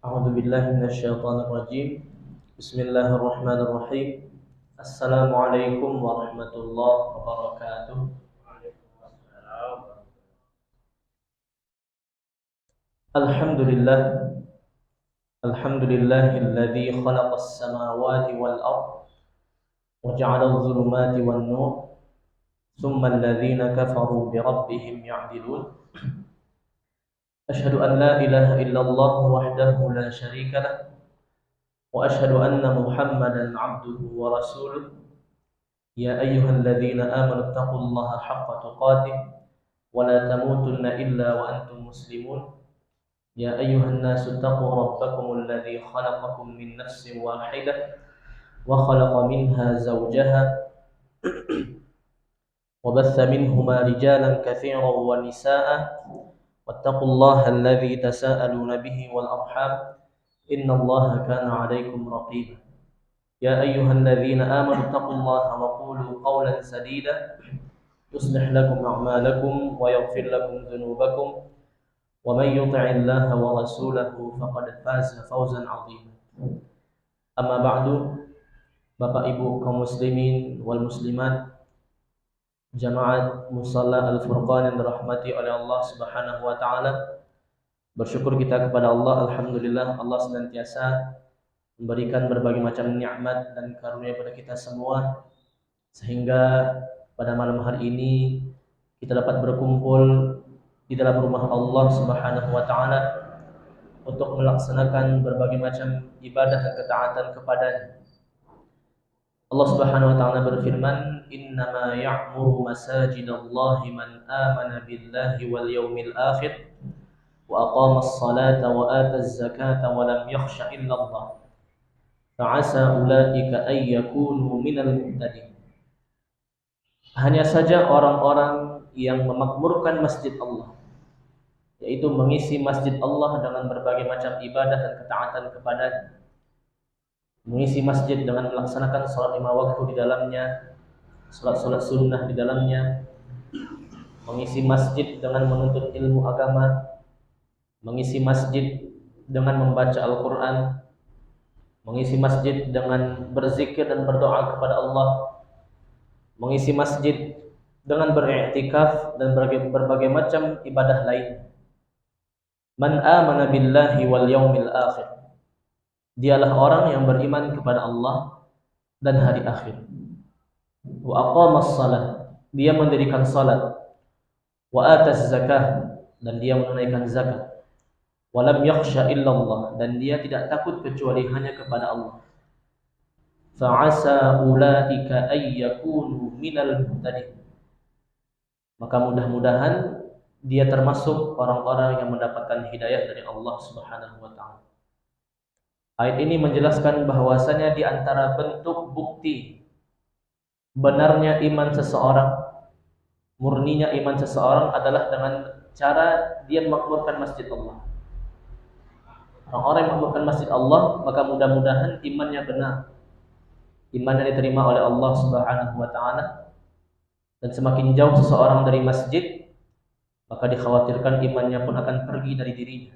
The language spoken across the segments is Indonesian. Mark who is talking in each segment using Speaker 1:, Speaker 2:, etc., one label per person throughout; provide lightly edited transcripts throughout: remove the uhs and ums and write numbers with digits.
Speaker 1: أعوذ بالله من الشيطان الرجيم. بسم الله الرحمن الرحيم. السلام عليكم ورحمة الله وبركاته. الحمد لله الحمد لله الذي خلق السماوات والأرض وجعل الظلمات والنور ثم الذين كفروا بربهم يعدلون. أشهد أن لا إله إلا الله وحده لا شريك له وأشهد أن محمدا عبده ورسوله. يا أيها الذين آمنوا اتقوا الله حق تقاته ولا تموتن إلا وأنتم مسلمون. يا أيها الناس اتقوا ربكم الذي خلقكم من نفس واحدة وخلق منها زوجها وبث منهما رجالا كثيرا ونساء واتقوا الله الذي تساءلون به والأرحام إن الله كان عليكم رقيبا. يا أيها الذين آمنوا اتقوا الله وقولوا قولا سديدا يصلح لكم أعمالكم ويغفر لكم ذنوبكم ومن يطع الله ورسوله فقد فاز فوزا عظيما. أما بعد. Bapak Ibu kaum muslimin wal muslimat, jamaat Musalla Al-Furqan yang dirahmati oleh Allah Subhanahu wa taala. Bersyukur kita kepada Allah, alhamdulillah Allah senantiasa memberikan berbagai macam nikmat dan karunia pada kita semua, sehingga pada malam hari ini kita dapat berkumpul di dalam rumah Allah Subhanahu wa taala untuk melaksanakan berbagai macam ibadah dan ketaatan kepadanya. Allah Subhanahu wa taala berfirman, "Innama ya'muru masajidallahi man amana billahi wal yawmil akhir wa aqamas salata wa ataz zakata wa lam yakhsha illa Allah. Fa'asa ulaika ay yakunu minal muhtadin." Hanya saja orang-orang yang memakmurkan masjid Allah, yaitu mengisi masjid Allah dengan berbagai macam ibadah dan ketaatan kepadanya, mengisi masjid dengan melaksanakan salat 5 waktu di dalamnya, salat-salat sunnah di dalamnya, mengisi masjid dengan menuntut ilmu agama, mengisi masjid dengan membaca Al-Quran, mengisi masjid dengan berzikir dan berdoa kepada Allah, mengisi masjid dengan beriktikaf dan berbagai macam ibadah lain. Man amana billahi wal yaumil akhir, dialah orang yang beriman kepada Allah dan hari akhir. Wa aqamas salat, dia mendirikan salat. Wa ataz zakah, dan dia menunaikan zakat. Wa lam yakhsha illallah, dan dia tidak takut kecuali hanya kepada Allah. Fa'asa ulaika ay yakunu minal muhtadin, maka mudah-mudahan dia termasuk orang-orang yang mendapatkan hidayah dari Allah Subhanahu wa taala. Ayat ini menjelaskan bahwasanya di antara bentuk bukti benarnya iman seseorang, murninya iman seseorang adalah dengan cara dia memakmurkan masjid Allah. Orang-orang yang memakmurkan masjid Allah, maka mudah-mudahan imannya benar, iman yang diterima oleh Allah Subhanahu wa taala. Dan semakin jauh seseorang dari masjid, maka dikhawatirkan imannya pun akan pergi dari dirinya.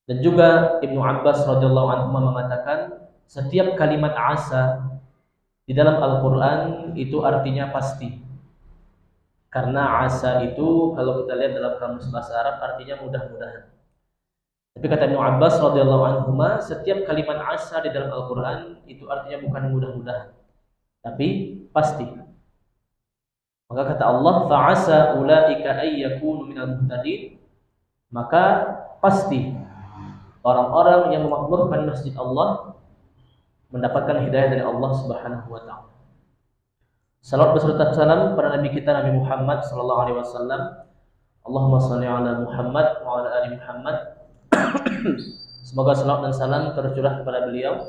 Speaker 1: Dan juga Ibnu Abbas radhiyallahu anhu mengatakan, setiap kalimat asa di dalam Al-Quran itu artinya pasti. Karena asa itu kalau kita lihat dalam kamus bahasa Arab artinya mudah-mudahan. Tapi kata Ibnu Abbas radhiyallahu anhu, setiap kalimat asa di dalam Al-Quran itu artinya bukan mudah-mudahan, tapi pasti. Maka kata Allah, fa'asa ulaika ay yakunu minal muhtadin, maka pasti orang-orang yang memakmurkan masjid Allah mendapatkan hidayah dari Allah Subhanahu wa taala. Salawat beserta salam pada Nabi kita Nabi Muhammad sallallahu alaihi wasallam. Allahumma shalli ala Muhammad wa ala ali Muhammad. Semoga salawat dan salam tercurah kepada beliau,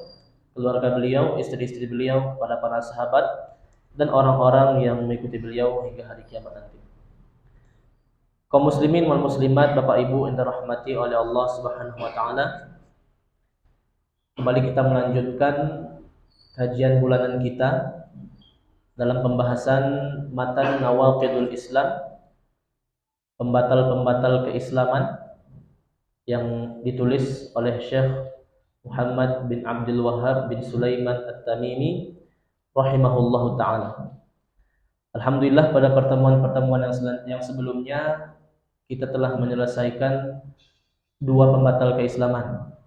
Speaker 1: keluarga beliau, istri-istri beliau, kepada para sahabat dan orang-orang yang mengikuti beliau hingga hari kiamat nanti. Kaum muslimin wal muslimat, Bapak Ibu yang dirahmati oleh Allah Subhanahu wa taala, kembali kita melanjutkan kajian bulanan kita dalam pembahasan matan nawaqidul Islam, pembatal-pembatal keislaman, yang ditulis oleh Syekh Muhammad bin Abdul Wahhab bin Sulaiman At-Tamimi rahimahullahu taala. Alhamdulillah, pada pertemuan-pertemuan yang sebelumnya kita telah menyelesaikan dua pembatal keislaman.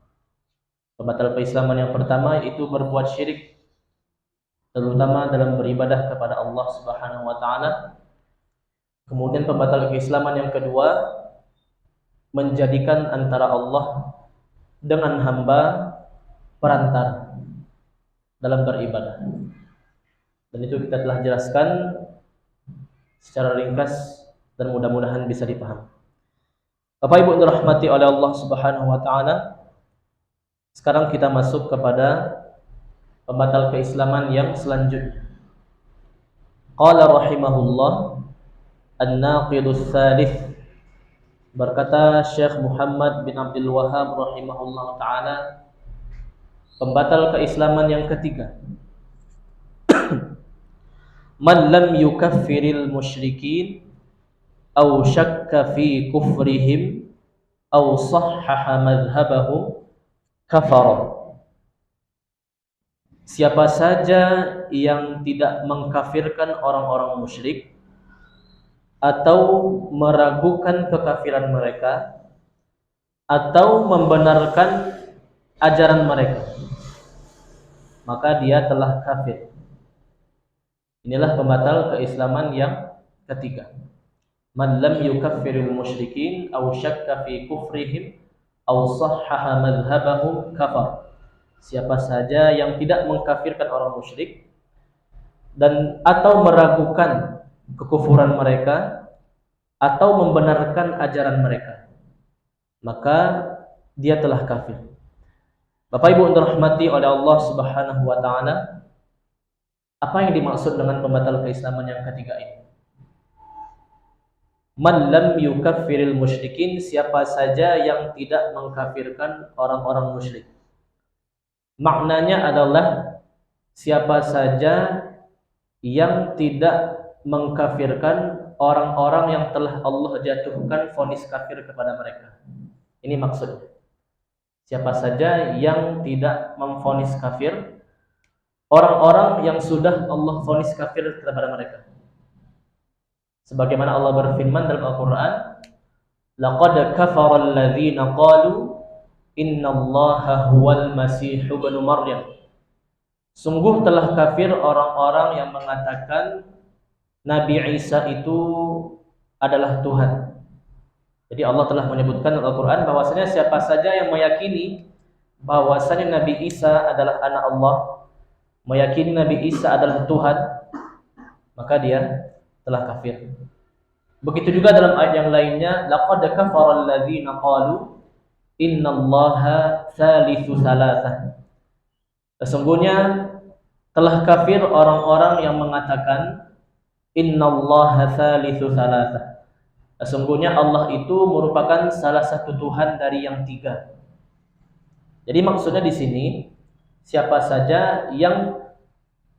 Speaker 1: Pembatal keislaman yang pertama yaitu berbuat syirik, terutama dalam beribadah kepada Allah Subhanahu wa taala. Kemudian pembatal keislaman yang kedua, menjadikan antara Allah dengan hamba perantara dalam beribadah. Dan itu kita telah jelaskan secara ringkas dan mudah-mudahan bisa dipahami. Bapak Ibu yang dirahmati oleh Allah Subhanahu wa taala, sekarang kita masuk kepada pembatal keislaman yang selanjutnya. Qala rahimahullah an-naqidus tsalits, berkata Syekh Muhammad bin Abdul Wahhab rahimahullah taala, pembatal keislaman yang ketiga, man lam yukaffiril musyrikin aw syakka fi kufrihim aw sahhaha madhhabahum kafara. Siapa saja yang tidak mengkafirkan orang-orang musyrik atau meragukan kekafiran mereka atau membenarkan ajaran mereka, maka dia telah kafir. Inilah pembatal keislaman yang ketiga. Man lam yukaffiril musyrikin aw syakka fi kufrihim aw sahhaha madhhabahum kafar. Siapa saja yang tidak mengkafirkan orang musyrik dan atau meragukan kekufuran mereka atau membenarkan ajaran mereka, maka dia telah kafir. Bapak Ibu yang dirahmati oleh Allah Subhanahu wa taala, apa yang dimaksud dengan pembatal keislaman yang ketiga ini? Man lam yukaffiril musyrikin, siapa saja yang tidak mengkafirkan orang-orang musyrik. Maknanya adalah siapa saja yang tidak mengkafirkan orang-orang yang telah Allah jatuhkan vonis kafir kepada mereka. Ini maksudnya. Siapa saja yang tidak memvonis kafir orang-orang yang sudah Allah vonis kafir kepada mereka. Sebagaimana Allah berfirman dalam Al-Quran, laqad kafara alladhina qalu innallaha huwal masih ibnu Maryam. Sungguh telah kafir orang-orang yang mengatakan Nabi Isa itu adalah Tuhan. Jadi Allah telah menyebutkan dalam Al-Quran bahwasanya siapa saja yang meyakini bahwasanya Nabi Isa adalah anak Allah, meyakini Nabi Isa adalah Tuhan, maka dia telah kafir. Begitu juga dalam ayat yang lainnya, laqad kafara alladzina qalu innallaha tsalitsu tsalatsah. Sesungguhnya telah kafir orang-orang yang mengatakan innallaha tsalitsu tsalatsah. Sesungguhnya Allah itu merupakan salah satu Tuhan dari yang tiga. Jadi maksudnya di sini, siapa saja yang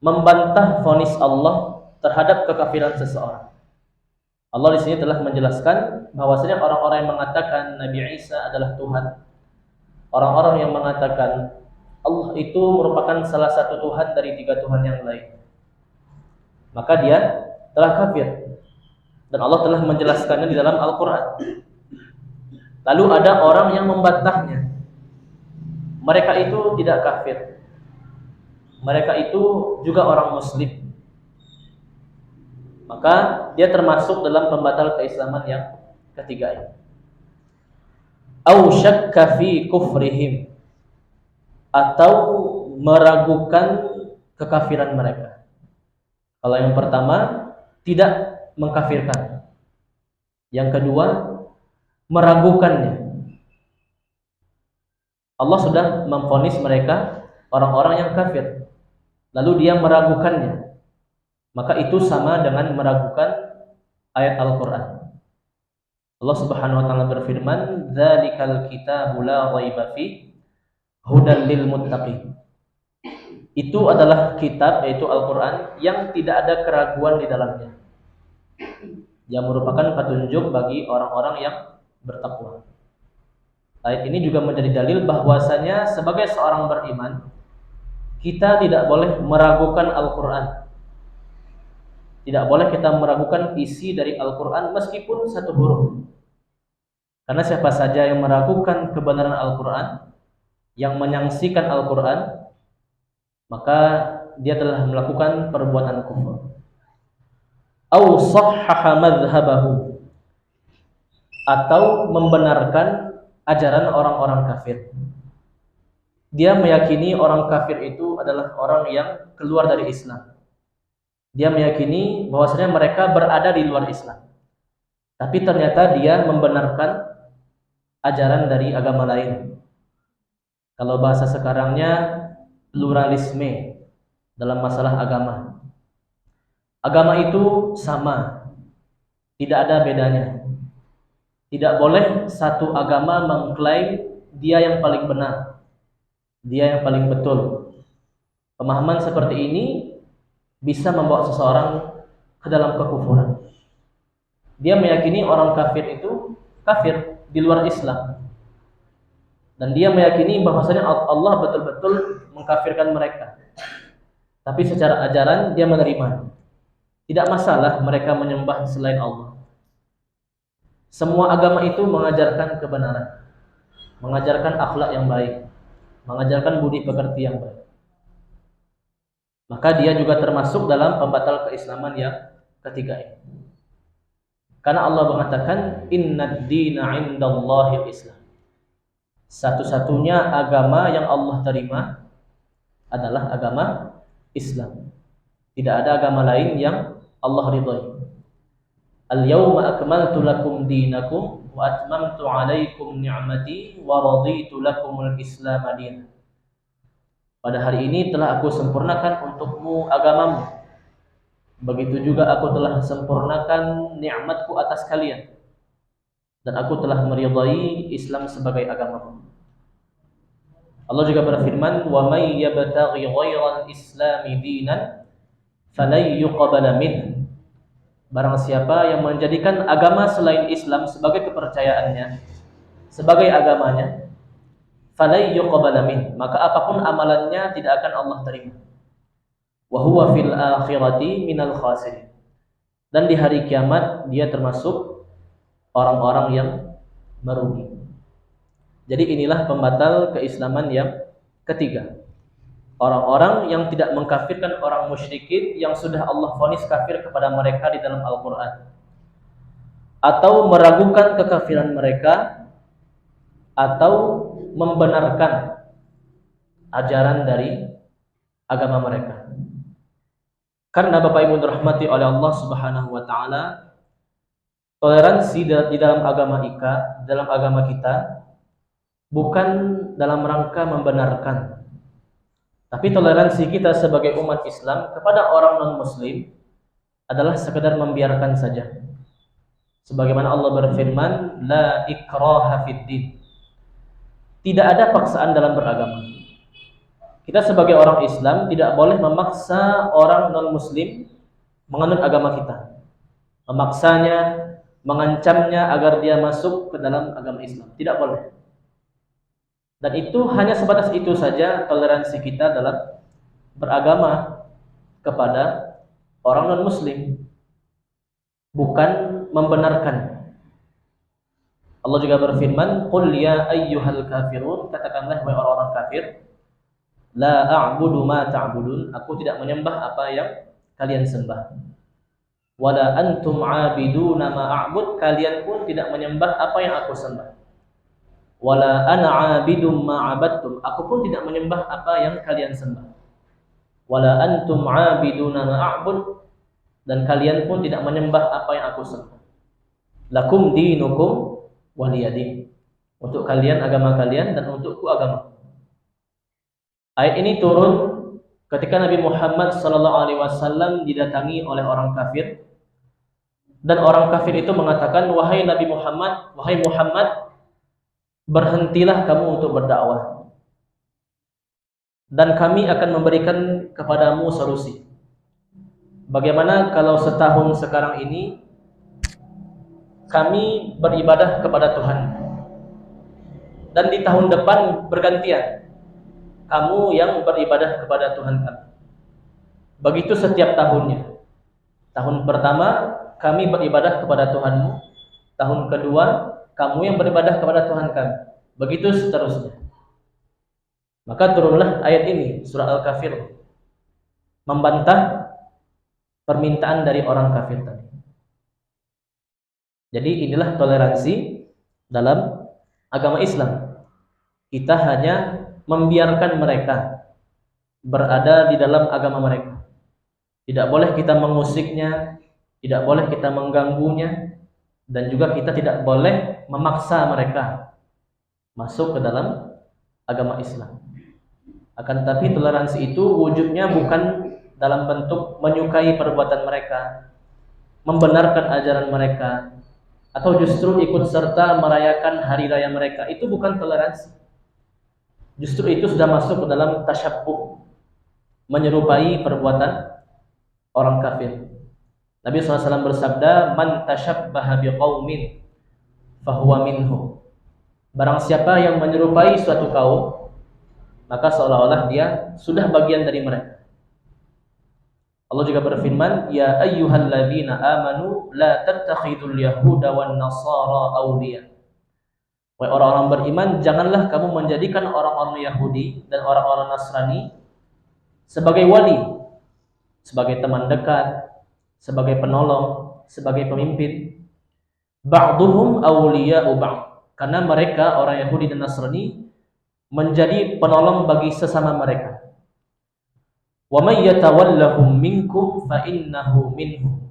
Speaker 1: membantah vonis Allah terhadap kekafiran seseorang. Allah di sini telah menjelaskan bahwasanya orang-orang yang mengatakan Nabi Isa adalah Tuhan, orang-orang yang mengatakan Allah itu merupakan salah satu Tuhan dari tiga Tuhan yang lain, maka dia telah kafir. Dan Allah telah menjelaskannya di dalam Al-Quran. Lalu ada orang yang membantahnya. Mereka itu tidak kafir. Mereka itu juga orang Muslim. Maka dia termasuk dalam pembatal keislaman yang ketiga ini. Au syakka fi kufrihim, atau meragukan kekafiran mereka. Kalau yang pertama tidak mengkafirkan, yang kedua meragukannya. Allah sudah memvonis mereka orang-orang yang kafir, lalu dia meragukannya, maka itu sama dengan meragukan ayat Al-Quran. Allah Subhanahu wa taala berfirman, "Dzalikal kitabu la raiba fi hudan lil muttaqin." Itu adalah kitab, yaitu Al-Quran, yang tidak ada keraguan di dalamnya, yang merupakan petunjuk bagi orang-orang yang bertakwa. Ayat ini juga menjadi dalil bahwasanya sebagai seorang beriman, kita tidak boleh meragukan Al-Quran. Tidak boleh kita meragukan isi dari Al-Quran meskipun satu huruf. Karena siapa saja yang meragukan kebenaran Al-Quran, yang menyaksikan Al-Quran, maka dia telah melakukan perbuatan kufur. Au sahhaha madhhabahu, atau membenarkan ajaran orang-orang kafir. Dia meyakini orang kafir itu adalah orang yang keluar dari Islam. Dia meyakini bahwasanya mereka berada di luar Islam. Tapi ternyata dia membenarkan ajaran dari agama lain. Kalau bahasa sekarangnya pluralisme dalam masalah agama. Agama itu sama, tidak ada bedanya. Tidak boleh satu agama mengklaim dia yang paling benar, dia yang paling betul. Pemahaman seperti ini bisa membawa seseorang ke dalam kekufuran. Dia meyakini orang kafir itu kafir di luar Islam, dan dia meyakini bahwasanya Allah betul-betul mengkafirkan mereka. Tapi secara ajaran dia menerima. Tidak masalah mereka menyembah selain Allah. Semua agama itu mengajarkan kebenaran, mengajarkan akhlak yang baik, mengajarkan budi pekerti yang baik. Maka dia juga termasuk dalam pembatal keislaman yang ketiga ini. Karena Allah mengatakan innad dina 'indallahil Islam. Satu-satunya agama yang Allah terima adalah agama Islam. Tidak ada agama lain yang Allah ridhai. Al-yawma akmaltu lakum dinakum wa atmamtu 'alaikum ni'mati wa raditu lakumul Islam dinan. Pada hari ini telah aku sempurnakan untukmu agamamu. Begitu juga aku telah sempurnakan nikmatku atas kalian. Dan aku telah meridhai Islam sebagai agamamu. Allah juga berfirman, "Wa may yabtaghi ghairal islami dinan falan yuqbala minhu." Barang siapa yang menjadikan agama selain Islam sebagai kepercayaannya, sebagai agamanya, falan yuqbala minhu, maka apapun amalannya tidak akan Allah terima. Wa huwa fil akhirati minal khasirin. Dan di hari kiamat dia termasuk orang-orang yang merugi. Jadi inilah pembatal keislaman yang ketiga. Orang-orang yang tidak mengkafirkan orang musyrikin yang sudah Allah vonis kafir kepada mereka di dalam Al-Quran, atau meragukan kekafiran mereka, atau membenarkan ajaran dari agama mereka. Karena Bapak Ibu dirahmati oleh Allah Subhanahu wa taala, toleransi di dalam dalam agama kita bukan dalam rangka membenarkan, tapi toleransi kita sebagai umat Islam kepada orang non-muslim adalah sekedar membiarkan saja. Sebagaimana Allah berfirman, la ikraha fid din. Tidak ada paksaan dalam beragama. Kita sebagai orang Islam tidak boleh memaksa orang non-muslim menganut agama kita. Memaksanya, mengancamnya agar dia masuk ke dalam agama Islam. Tidak boleh. Dan itu hanya sebatas itu saja toleransi kita dalam beragama kepada orang non-muslim, bukan membenarkan. Allah juga berfirman, "Qul ya ayyuhal kafirun," katakanlah wahai orang-orang kafir, "La a'budu ma ta'budun," aku tidak menyembah apa yang kalian sembah. "Wala antum 'abiduna ma a'bud," kalian pun tidak menyembah apa yang aku sembah. "Wala ana 'abidum ma 'abadtum," aku pun tidak menyembah apa yang kalian sembah. "Wala antum 'abiduna ma a'bud," dan kalian pun tidak menyembah apa yang aku sembah. "Lakum dinukum waliyadin," untuk kalian agama kalian dan untukku agama. Ayat ini turun ketika Nabi Muhammad SAW didatangi oleh orang kafir, dan orang kafir itu mengatakan, "Wahai Nabi Muhammad, wahai Muhammad, berhentilah kamu untuk berdakwah, dan kami akan memberikan kepadamu solusi. Bagaimana kalau setahun sekarang ini kami beribadah kepada Tuhan, dan di tahun depan bergantian kamu yang beribadah kepada Tuhan kami. Begitu setiap tahunnya. Tahun pertama kami beribadah kepada Tuhanmu, tahun kedua kamu yang beribadah kepada Tuhan kami. Begitu seterusnya. Maka turunlah ayat ini, surah Al-Kafir, membantah permintaan dari orang kafir tadi. Jadi inilah toleransi dalam agama Islam. Kita hanya membiarkan mereka berada di dalam agama mereka. Tidak boleh kita mengusiknya, tidak boleh kita mengganggunya, dan juga kita tidak boleh memaksa mereka masuk ke dalam agama Islam. Akan tetapi toleransi itu wujudnya bukan dalam bentuk menyukai perbuatan mereka, membenarkan ajaran mereka, atau justru ikut serta merayakan hari raya mereka. Itu bukan toleransi. Justru itu sudah masuk ke dalam tasyabbuh, menyerupai perbuatan orang kafir. Nabi SAW bersabda, "Man tasyabbaha biqaumin fahuwa minhum." Barang siapa yang menyerupai suatu kaum, maka seolah-olah dia sudah bagian dari mereka. Allah juga berfirman, "Ya ayyuhalladzina amanu la tattakhidul yahuda wan nasara awliya." Wahai orang-orang beriman, janganlah kamu menjadikan orang-orang Yahudi dan orang-orang Nasrani sebagai wali, sebagai teman dekat, sebagai penolong, sebagai pemimpin. Ba'duhum awliya'u ba'd. Karena mereka orang Yahudi dan Nasrani menjadi penolong bagi sesama mereka. Wa may yatawallahum minkum fa innahu minhum.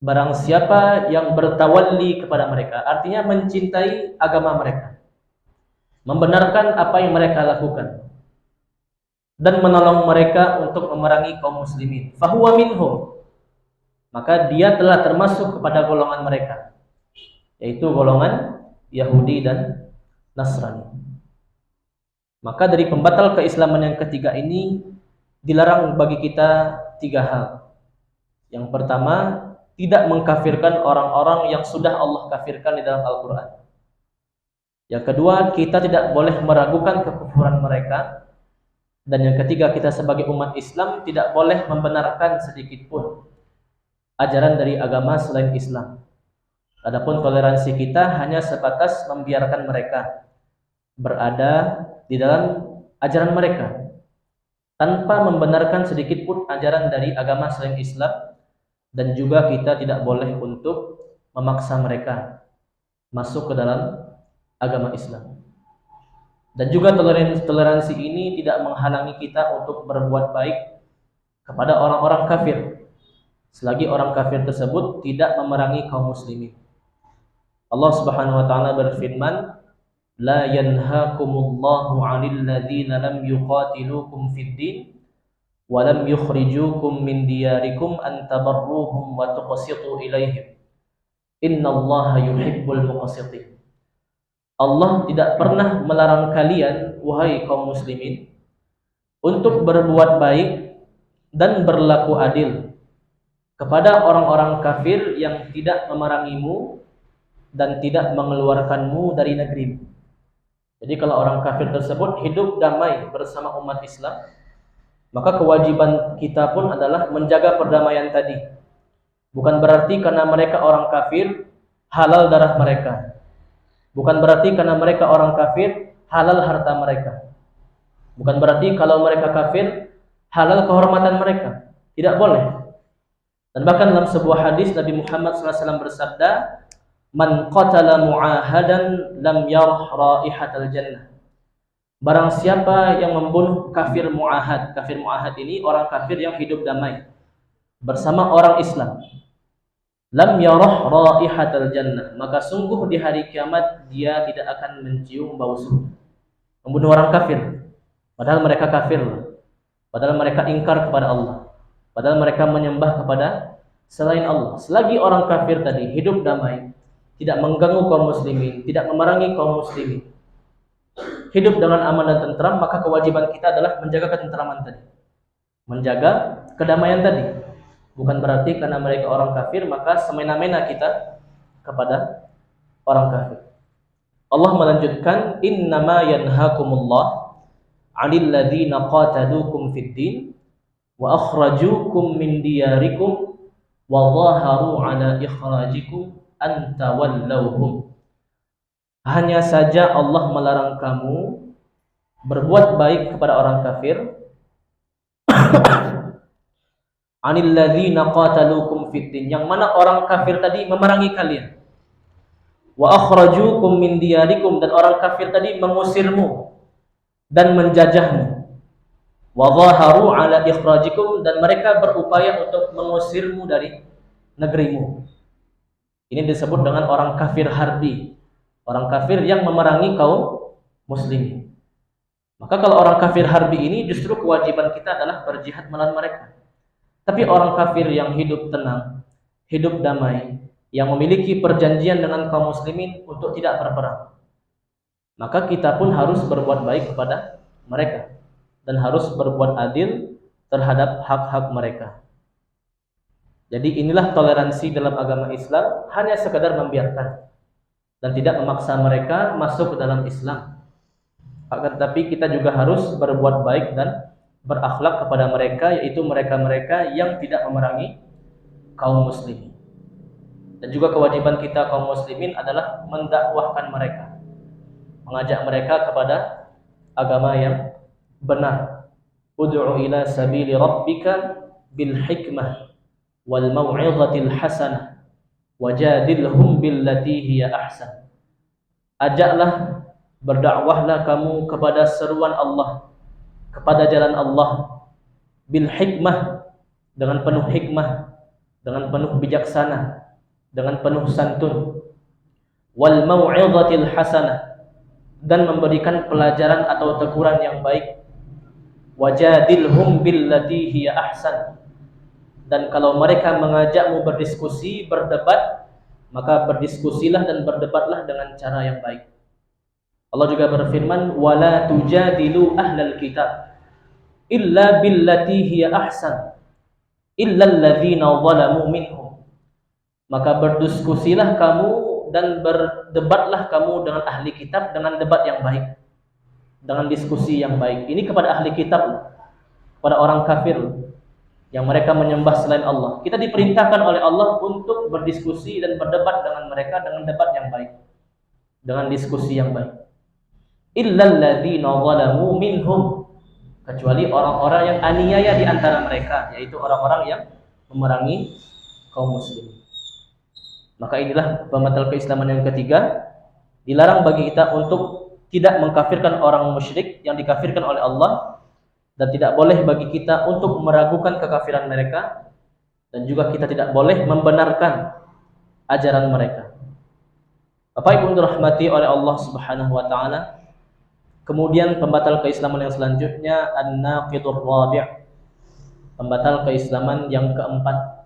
Speaker 1: Barang siapa yang bertawalli kepada mereka, artinya mencintai agama mereka, membenarkan apa yang mereka lakukan, dan menolong mereka untuk memerangi kaum muslimin, fahuwa minhum, maka dia telah termasuk kepada golongan mereka, yaitu golongan Yahudi dan Nasrani. Maka dari pembatal keislaman yang ketiga ini dilarang bagi kita 3 hal. Yang pertama, tidak mengkafirkan orang-orang yang sudah Allah kafirkan di dalam Al-Quran. Yang kedua, kita tidak boleh meragukan kekufuran mereka. Dan yang ketiga, kita sebagai umat Islam tidak boleh membenarkan sedikit pun ajaran dari agama selain Islam. Adapun toleransi kita hanya sebatas membiarkan mereka berada di dalam ajaran mereka, tanpa membenarkan sedikit pun ajaran dari agama selain Islam. Dan juga kita tidak boleh untuk memaksa mereka masuk ke dalam agama Islam. Dan juga toleransi ini tidak menghalangi kita untuk berbuat baik kepada orang-orang kafir, selagi orang kafir tersebut tidak memerangi kaum muslimin. Allah Subhanahu wa taala berfirman, "La yanhaakumullahu 'anil ladzina lam yuqatilukum fid din wa lam yukhrijukum min diyarikum an tabarruhum wa tuqsitu ilaihim. Innallaha yuhibbul muqsitin." Allah tidak pernah melarang kalian, wahai kaum muslimin, untuk berbuat baik dan berlaku adil kepada orang-orang kafir yang tidak memerangimu dan tidak mengeluarkanmu dari negerimu. Jadi kalau orang kafir tersebut hidup damai bersama umat Islam, maka kewajiban kita pun adalah menjaga perdamaian tadi. Bukan berarti karena mereka orang kafir halal darah mereka. Bukan berarti karena mereka orang kafir halal harta mereka. Bukan berarti kalau mereka kafir halal kehormatan mereka. Tidak boleh. Dan bahkan dalam sebuah hadis Nabi Muhammad SAW bersabda, "Man qatala mu'ahadan lam yarah raihatal jannah." Barang siapa yang membunuh kafir mu'ahad. Kafir mu'ahad ini orang kafir yang hidup damai bersama orang Islam. Lam yarah raihatal jannah, maka sungguh di hari kiamat dia tidak akan mencium bau surga. Membunuh orang kafir, padahal mereka kafir, padahal mereka ingkar kepada Allah, padahal mereka menyembah kepada selain Allah. Selagi orang kafir tadi hidup damai, tidak mengganggu kaum muslimin, tidak memerangi kaum muslimin, hidup dengan aman dan tentram, maka kewajiban kita adalah menjaga ketentraman tadi, menjaga kedamaian tadi. Bukan berarti karena mereka orang kafir maka semena-mena kita kepada orang kafir. Allah melanjutkan, innama yanhakumullah 'anil ladzina qataluukum fid din wa akhrajuukum min diyarikum wa dhaharu 'ala ikhrajikum an tawallawhum. Hanya saja Allah melarang kamu berbuat baik kepada orang kafir, 'anil ladzina qataluukum fid din, yang mana orang kafir tadi memerangi kalian, wa akhrajuukum min diyarikum, dan orang kafir tadi mengusirmu dan menjajahmu, wa dhaharu 'ala ikhrajikum, dan mereka berupaya untuk mengusirmu dari negerimu. Ini disebut dengan orang kafir harbi, orang kafir yang memerangi kaum muslimin. Maka kalau orang kafir harbi ini justru kewajiban kita adalah berjihad melawan mereka. Tapi orang kafir yang hidup tenang, hidup damai, yang memiliki perjanjian dengan kaum muslimin untuk tidak berperang, maka kita pun harus berbuat baik kepada mereka dan harus berbuat adil terhadap hak-hak mereka. Jadi inilah toleransi dalam agama Islam, hanya sekadar membiarkan dan tidak memaksa mereka masuk ke dalam Islam. Akan tetapi kita juga harus berbuat baik dan berakhlak kepada mereka, yaitu mereka-mereka yang tidak memerangi kaum muslimin. Dan juga kewajiban kita kaum muslimin adalah mendakwahkan mereka, mengajak mereka kepada agama yang benar. Ud'u ila sabili rabbika bil hikmah wal mau'izatil hasanah wajadilhum billati hiya ahsan. Ajaklah, berdakwahlah kamu kepada seruan Allah, kepada jalan Allah, bil hikmah, dengan penuh hikmah, dengan penuh bijaksana, dengan penuh santun, wal mau'izatil hasanah, dan memberikan pelajaran atau teguran yang baik, wajadilhum billati hiya ahsan, dan kalau mereka mengajakmu berdiskusi, berdebat, maka berdiskusilah dan berdebatlah dengan cara yang baik. Allah juga berfirman, wala tujadilu ahlal kitab illa billati hiya ahsan illa alladzina zalamu minhum. Maka berdiskusilah kamu dan berdebatlah kamu dengan ahli kitab dengan debat yang baik, dengan diskusi yang baik. Ini kepada ahli kitab, kepada orang kafir yang mereka menyembah selain Allah. Kita diperintahkan oleh Allah untuk berdiskusi dan berdebat dengan mereka dengan debat yang baik, dengan diskusi yang baik. Illal ladzina zalamu minhum, kecuali orang-orang yang aniaya di antara mereka, yaitu orang-orang yang memerangi kaum muslimin. Maka inilah pembatal keislaman yang ketiga. Dilarang bagi kita untuk tidak mengkafirkan orang musyrik yang dikafirkan oleh Allah, dan tidak boleh bagi kita untuk meragukan kekafiran mereka, dan juga kita tidak boleh membenarkan ajaran mereka. Bapak Ibu dirahmati oleh Allah Subhanahu wa taala. Kemudian pembatal keislaman yang selanjutnya, an-naqidur rabi', pembatal keislaman yang keempat.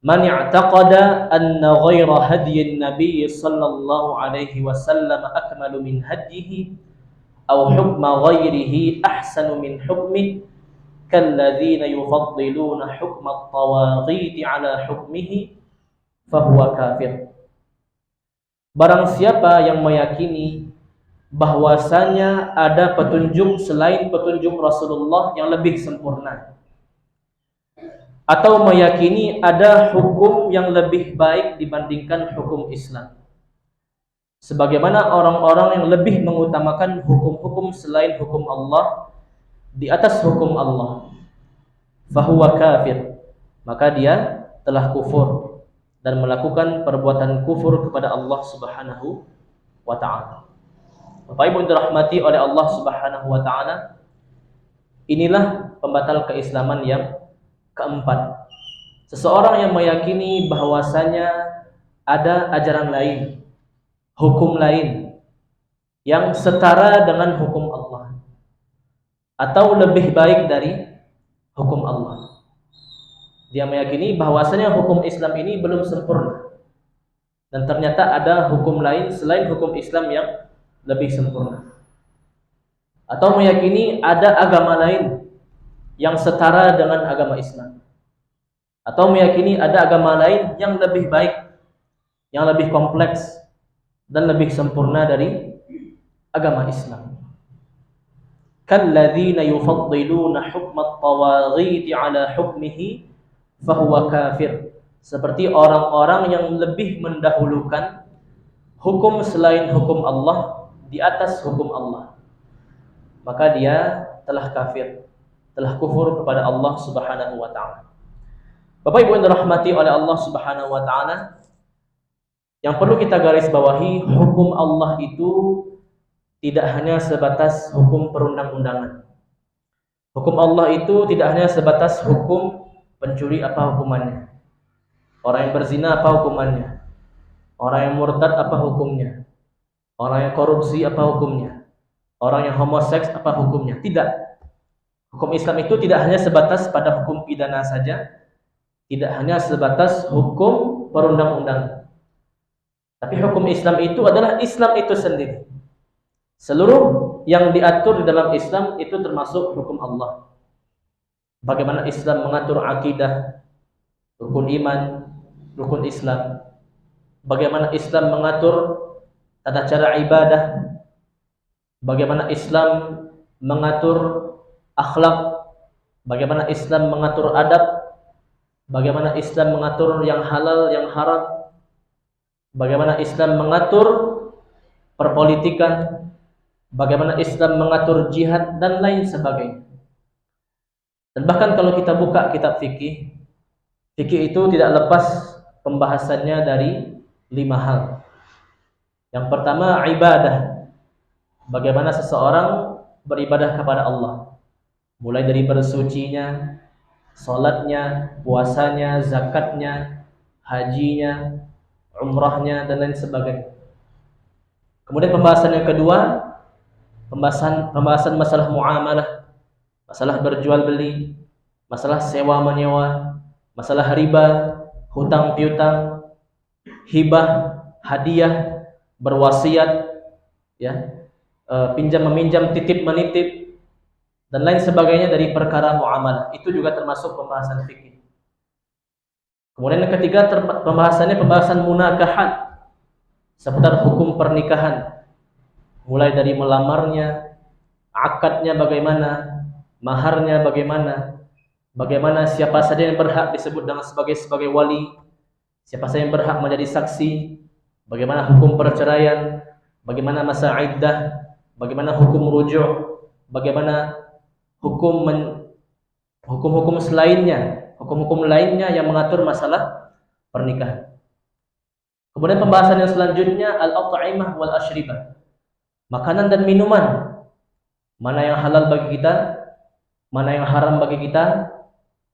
Speaker 1: Man i'taqada anna ghaira hadyin nabiy sallallahu alaihi wasallam akmalu min hadyihi aw hukma ghairihi ahsanu min hukmihi kalladzina yufaddiluna hukma at-tawaghiti ala hukmihi fahuwa kafir. Barang siapa yang meyakini bahwasanya ada petunjuk selain petunjuk Rasulullah yang lebih sempurna, atau meyakini ada hukum yang lebih baik dibandingkan hukum Islam, sebagaimana orang-orang yang lebih mengutamakan hukum-hukum selain hukum Allah di atas hukum Allah, fahuwa kafir, maka dia telah kufur dan melakukan perbuatan kufur kepada Allah Subhanahu wa ta'ala. Bapak Ibu dirahmati oleh Allah Subhanahu wa ta'ala, inilah pembatal keislaman yang keempat. Seseorang yang meyakini bahwasanya ada ajaran lain, hukum lain yang setara dengan hukum Allah atau lebih baik dari hukum Allah. Dia meyakini bahwasanya hukum Islam ini belum sempurna, dan ternyata ada hukum lain selain hukum Islam yang lebih sempurna. Atau meyakini ada agama lain yang setara dengan agama Islam, atau meyakini ada agama lain yang lebih baik, yang lebih kompleks dan lebih sempurna dari agama Islam. Kalladzina yufaddiluna hukmat tawaghiti ala hukmihi fahuwa kafir. Seperti orang-orang yang lebih mendahulukan hukum selain hukum Allah di atas hukum Allah, maka dia telah kafir, telah kufur kepada Allah Subhanahu wa taala. Bapak Ibu yang dirahmati oleh Allah Subhanahu wa taala, yang perlu kita garis bawahi, hukum Allah itu tidak hanya sebatas hukum perundang-undangan. Hukum Allah itu tidak hanya sebatas hukum pencuri apa hukumannya, orang yang berzina apa hukumannya, orang yang murtad apa hukumnya, orang yang korupsi apa hukumnya, orang yang homoseks apa hukumnya. Tidak. Hukum Islam itu tidak hanya sebatas pada hukum pidana saja, tidak hanya sebatas hukum perundang-undangan. Tapi hukum Islam itu adalah Islam itu sendiri. Seluruh yang diatur di dalam Islam itu termasuk hukum Allah. Bagaimana Islam mengatur akidah, rukun iman, rukun Islam. Bagaimana Islam mengatur tata cara ibadah. Bagaimana Islam mengatur akhlak. Bagaimana Islam mengatur adab. Bagaimana Islam mengatur yang halal, yang haram. Bagaimana Islam mengatur perpolitikan. Bagaimana Islam mengatur jihad dan lain sebagainya. Dan bahkan kalau kita buka kitab fikih, fikih itu tidak lepas pembahasannya dari 5 hal. Yang pertama ibadah. Bagaimana seseorang beribadah kepada Allah. Mulai dari bersucinya, salatnya, puasanya, zakatnya, hajinya, umrahnya dan lain sebagainya. Kemudian pembahasan yang kedua, pembahasan masalah muamalah, masalah berjual beli, masalah sewa menyewa, masalah riba, hutang piutang, hibah, hadiah, berwasiat, ya, pinjam meminjam, titip menitip dan lain sebagainya dari perkara muamalah. Itu juga termasuk pembahasan fikih. Kemudian yang ketiga pembahasan munakahat, seputar hukum pernikahan. Mulai dari melamarnya, akadnya bagaimana, maharnya bagaimana, bagaimana siapa saja yang berhak disebut dengan sebagai wali, siapa saja yang berhak menjadi saksi, bagaimana hukum perceraian, bagaimana masa iddah, bagaimana hukum rujuk, bagaimana hukum-hukum selainnya, hukum-hukum lainnya yang mengatur masalah pernikahan. Kemudian pembahasan yang selanjutnya al-at'imah wal ashribah. Makanan dan minuman. Mana yang halal bagi kita, mana yang haram bagi kita,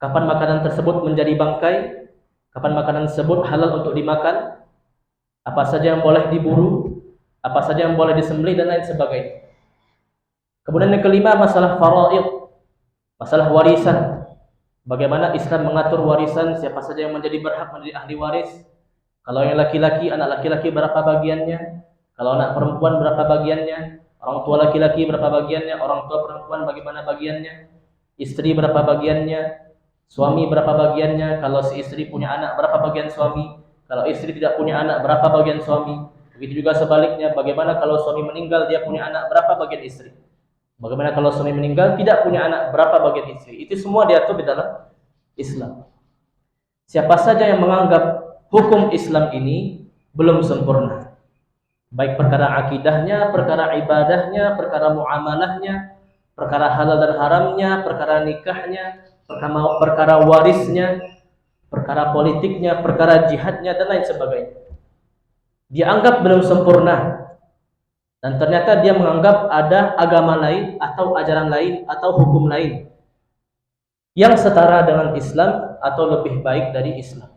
Speaker 1: kapan makanan tersebut menjadi bangkai, kapan makanan tersebut halal untuk dimakan, apa saja yang boleh diburu, apa saja yang boleh disembelih dan lain sebagainya. Kemudian yang kelima masalah faraid, masalah warisan. Bagaimana Islam mengatur warisan, siapa saja yang menjadi berhak menjadi ahli waris. Kalau yang laki-laki, anak laki-laki berapa bagiannya? Kalau anak perempuan berapa bagiannya? Orang tua laki-laki berapa bagiannya? Orang tua perempuan bagaimana bagiannya? Istri berapa bagiannya? Suami berapa bagiannya? Kalau si istri punya anak berapa bagian suami? Kalau istri tidak punya anak berapa bagian suami? Begitu juga sebaliknya, bagaimana kalau suami meninggal dia punya anak berapa bagian istri? Bagaimana kalau suami meninggal tidak punya anak berapa bagian istri? Itu semua diatur di dalam Islam. Siapa saja yang menganggap hukum Islam ini belum sempurna, baik perkara akidahnya, perkara ibadahnya, perkara muamalahnya, perkara halal dan haramnya, perkara nikahnya, perkara warisnya, perkara politiknya, perkara jihadnya dan lain sebagainya, dia anggap belum sempurna. Dan ternyata dia menganggap ada agama lain atau ajaran lain atau hukum lain yang setara dengan Islam atau lebih baik dari Islam.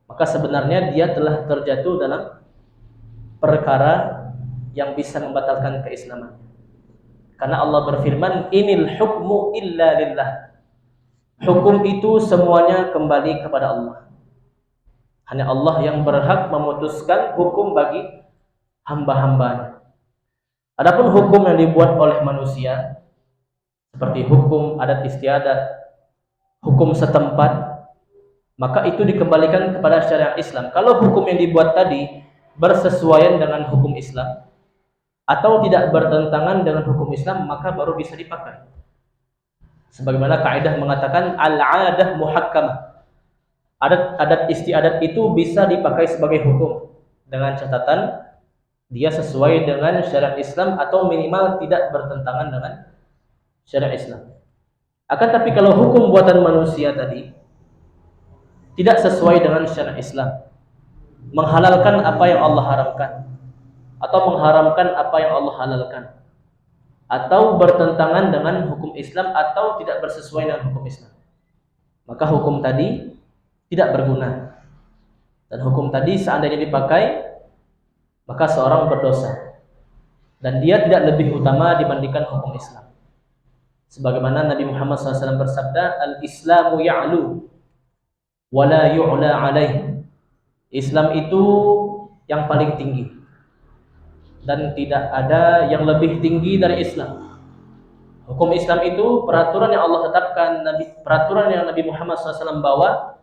Speaker 1: Maka sebenarnya dia telah terjatuh dalam perkara yang bisa membatalkan keislaman. Karena Allah berfirman, "Inil hukmu illa lillah." Hukum itu semuanya kembali kepada Allah. Hanya Allah yang berhak memutuskan hukum bagi hamba-hambanya. Adapun hukum yang dibuat oleh manusia, seperti hukum adat istiadat, hukum setempat, maka itu dikembalikan kepada syariat Islam. Kalau hukum yang dibuat tadi bersesuaian dengan hukum Islam atau tidak bertentangan dengan hukum Islam, maka baru bisa dipakai. Sebagaimana kaidah mengatakan al-'adah muhakkamah. Adat istiadat itu bisa dipakai sebagai hukum dengan catatan dia sesuai dengan syariat Islam atau minimal tidak bertentangan dengan syariat Islam. Akan tapi kalau hukum buatan manusia tadi tidak sesuai dengan syariat Islam, menghalalkan apa yang Allah haramkan atau mengharamkan apa yang Allah halalkan, atau bertentangan dengan hukum Islam atau tidak bersesuaian dengan hukum Islam, maka hukum tadi tidak berguna. Dan hukum tadi seandainya dipakai, maka seorang berdosa dan dia tidak lebih utama dibandingkan hukum Islam. Sebagaimana Nabi Muhammad SAW bersabda, al-Islamu ya'lu wa la yu'la alaih. Islam itu yang paling tinggi dan tidak ada yang lebih tinggi dari Islam. Hukum Islam itu peraturan yang Allah tetapkan, peraturan yang Nabi Muhammad SAW bawa,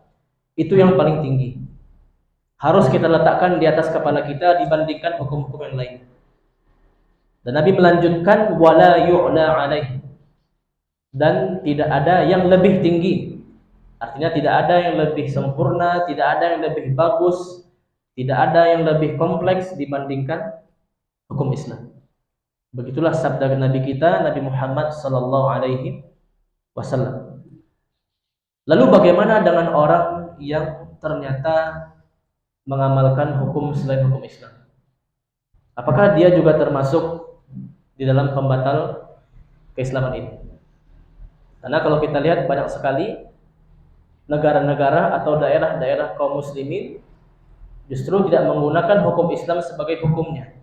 Speaker 1: itu yang paling tinggi. Harus kita letakkan di atas kepala kita dibandingkan hukum-hukum yang lain. Dan Nabi melanjutkan wala yu'la alaih, dan tidak ada yang lebih tinggi. Artinya tidak ada yang lebih sempurna, tidak ada yang lebih bagus, tidak ada yang lebih kompleks dibandingkan hukum Islam. Begitulah sabda Nabi kita, Nabi Muhammad sallallahu alaihi wasallam. Lalu bagaimana dengan orang yang ternyata mengamalkan hukum selain hukum Islam? Apakah dia juga termasuk di dalam pembatal keislaman ini? Karena kalau kita lihat banyak sekali negara-negara atau daerah-daerah kaum muslimin justru tidak menggunakan hukum Islam sebagai hukumnya,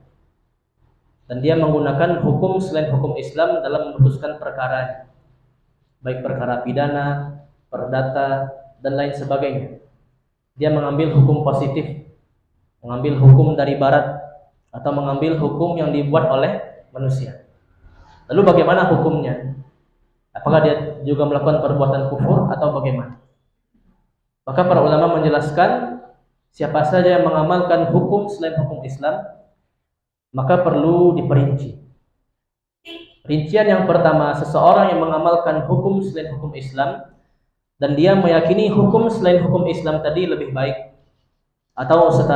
Speaker 1: dan dia menggunakan hukum selain hukum Islam dalam memutuskan perkara, baik perkara pidana, perdata, dan lain sebagainya. Dia mengambil hukum positif, mengambil hukum dari barat, atau mengambil hukum yang dibuat oleh manusia. Lalu bagaimana hukumnya? Apakah dia juga melakukan perbuatan kufur atau bagaimana? Maka para ulama menjelaskan siapa saja yang mengamalkan hukum selain hukum Islam, maka perlu diperinci. Rincian yang pertama, seseorang yang mengamalkan hukum selain hukum Islam dan dia meyakini hukum selain hukum Islam tadi lebih baik atau setara